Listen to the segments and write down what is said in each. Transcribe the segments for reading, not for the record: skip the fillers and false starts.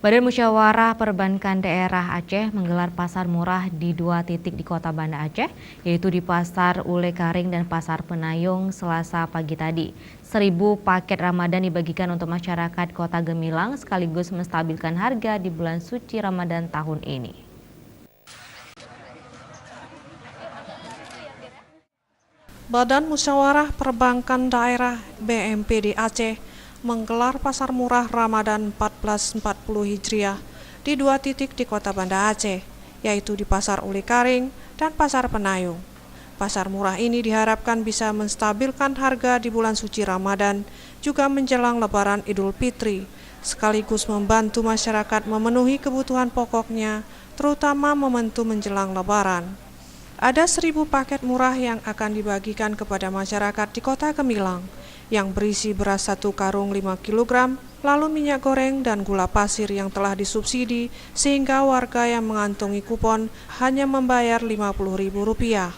Badan Musyawarah Perbankan Daerah Aceh menggelar pasar murah di 2 titik di Kota Banda Aceh, yaitu di Pasar Ule Karing dan Pasar Penayung Selasa pagi tadi. 1.000 paket Ramadan dibagikan untuk masyarakat Kota Gemilang sekaligus menstabilkan harga di bulan suci Ramadan tahun ini. Badan Musyawarah Perbankan Daerah BMPD Aceh menggelar pasar murah Ramadan 1440 Hijriah di 2 titik di Kota Banda Aceh, yaitu di Pasar Uli Karing dan Pasar Penayung. Pasar murah ini diharapkan bisa menstabilkan harga di bulan suci Ramadan, juga menjelang Lebaran Idul Fitri, sekaligus membantu masyarakat memenuhi kebutuhan pokoknya, terutama momentum menjelang Lebaran. Ada 1.000 paket murah yang akan dibagikan kepada masyarakat di Kota Gemilang, yang berisi beras 1 karung 5 kg, lalu minyak goreng dan gula pasir yang telah disubsidi, sehingga warga yang mengantongi kupon hanya membayar Rp50.000.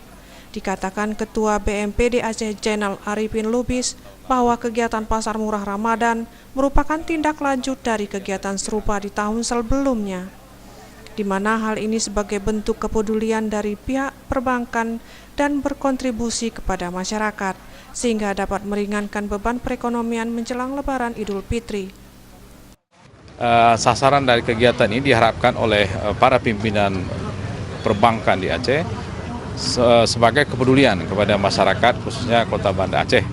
Dikatakan Ketua BMPD Aceh Zainal Arifin Lubis bahwa kegiatan pasar murah Ramadan merupakan tindak lanjut dari kegiatan serupa di tahun sebelumnya, di mana hal ini sebagai bentuk kepedulian dari pihak perbankan dan berkontribusi kepada masyarakat, sehingga dapat meringankan beban perekonomian menjelang Lebaran Idul Fitri. Sasaran dari kegiatan ini diharapkan oleh para pimpinan perbankan di Aceh sebagai kepedulian kepada masyarakat, khususnya Kota Banda Aceh,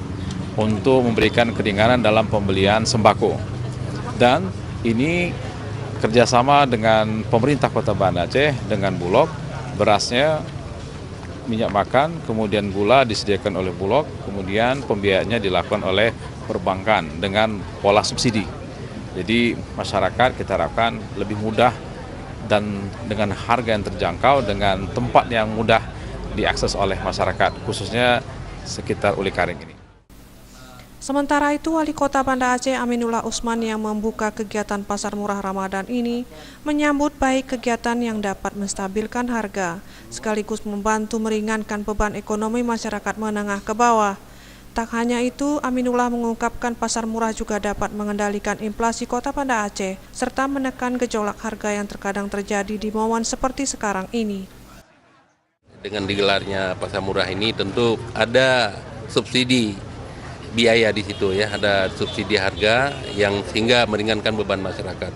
untuk memberikan keringanan dalam pembelian sembako. Dan ini kerjasama dengan pemerintah Kota Banda Aceh dengan Bulog, berasnya, minyak makan, kemudian gula disediakan oleh Bulog, kemudian pembiayaannya dilakukan oleh perbankan dengan pola subsidi. Jadi masyarakat kita harapkan lebih mudah dan dengan harga yang terjangkau, dengan tempat yang mudah diakses oleh masyarakat, khususnya sekitar Uli Karing ini. Sementara itu, Wali Kota Banda Aceh Aminullah Usman yang membuka kegiatan pasar murah Ramadan ini menyambut baik kegiatan yang dapat menstabilkan harga, sekaligus membantu meringankan beban ekonomi masyarakat menengah ke bawah. Tak hanya itu, Aminullah mengungkapkan pasar murah juga dapat mengendalikan inflasi Kota Banda Aceh, serta menekan gejolak harga yang terkadang terjadi di momen seperti sekarang ini. Dengan digelarnya pasar murah ini tentu ada subsidi biaya di situ ya, ada subsidi harga yang sehingga meringankan beban masyarakat.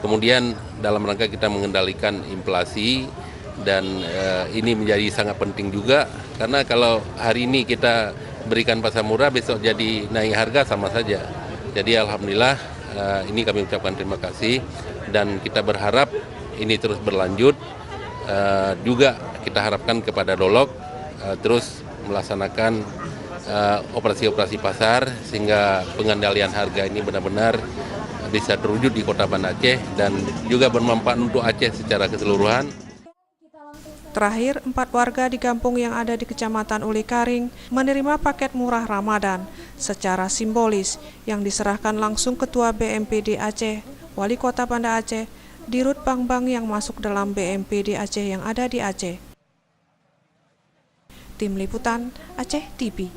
Kemudian dalam rangka kita mengendalikan inflasi dan ini menjadi sangat penting juga, karena kalau hari ini kita berikan pasar murah, besok jadi naik harga sama saja. Jadi alhamdulillah ini kami ucapkan terima kasih dan kita berharap ini terus berlanjut. Juga kita harapkan kepada Dolog terus melaksanakan operasi-operasi pasar sehingga pengendalian harga ini benar-benar bisa terwujud di Kota Banda Aceh dan juga bermanfaat untuk Aceh secara keseluruhan. Terakhir, 4 warga di kampung yang ada di Kecamatan Uli Karing menerima paket murah Ramadan secara simbolis yang diserahkan langsung Ketua BMPD Aceh, Wali Kota Banda Aceh, Dirut bank-bank yang masuk dalam BMPD Aceh yang ada di Aceh. Tim Liputan Aceh TV.